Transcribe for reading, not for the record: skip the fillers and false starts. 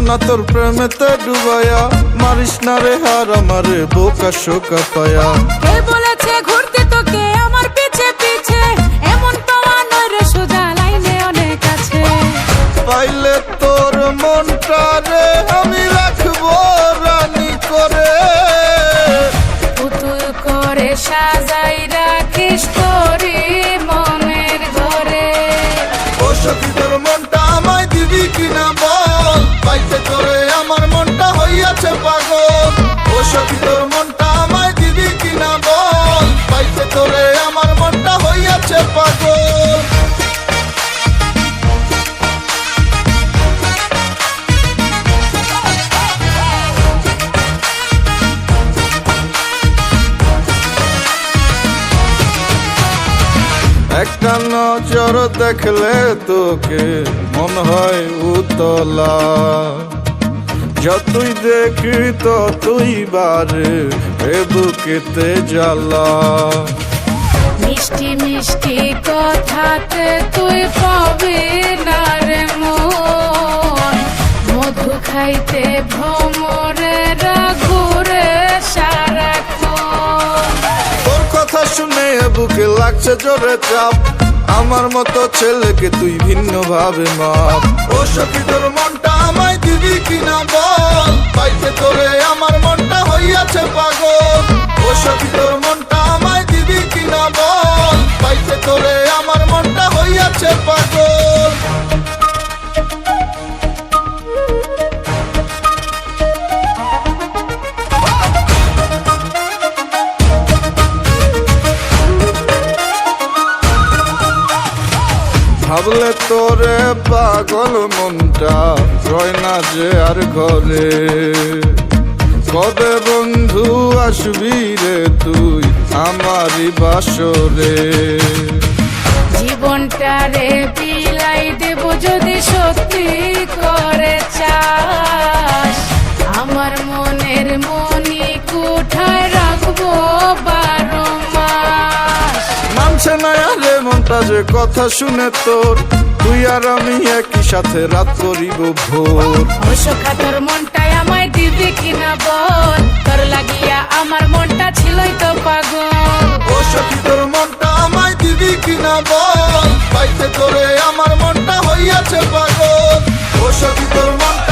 না তোর প্রেমেতে ডুবায়া, মারিস না রে হার আমারে বোকা শোকা পায়া। কে বলেছে ঘুরতে তোকে আমার পিছে পিছে, এমন পাওয়া নয় রে সোজা লাইনে অনেক আছে। পাইলে তোর মনটা রে আমি রাখবো রানী করে, পুতুল করে সাজাই রাখিস তোরই মনের ঘরে। ও সখী তোর মনটা আমায় দিবি কিনা বল, পাইতে তোরে আমার মনটা হইয়াছে পাগল। ও সখী তোর মনটা আমায় দিবি কিনা বল, পাইতে তোরে আমার মনটা হইয়াছে পাগল। একটা নজর দেখলে তোকে মন হয় উতলা, যতই দেখি ততই বারে এ বুকেতে জ্বালা। মিষ্টি মিষ্টি কথাতে তুই পাবি না রে মন, মধু খাইতে ভ্রমরেরা ঘুরে সারাক্ষণ। তোর কথা শুনে বুকে লাগছে জোরে চাপ, আমার মতো ছেলেকে তুই ভিন্ন ভাবে মাপ। ও সখী তোর মনটা আমায় দিবি কিনা বল, পাইতে তোরে আমার মনটা হইয়াছে পাগল। ও সখী তোর মনটা আমায় দিবি কিনা বল, পাইতে তোরে আমার মনটা হইয়াছে পাগল। ভাবলে তোরে পাগল মনটা রয় না যে আর ঘরে, কবে বন্ধু আসবি রে তুই আমারই বাসরে। জীবনটা রে বিলাই দেব যদি সত্যি করে চাস, আমার মনের মনি কোঠায় রাখবো 12 মাস। মানছে না রে মনটা যে কথা শুনে তোর, তুই আর আমি একই সাথে রাত করিব ভোর। ও সখা তোর মনটাই আমায় দিবি কিনা বল, তোর লাগিয়া আমার মনটা ছিলই তো পাগল। ও সখী তোর মনটা আমায় দিবি কিনা বল, পাইতে তোরে আমার মনটা হইয়াছে পাগল। ও সখী তোর মনটা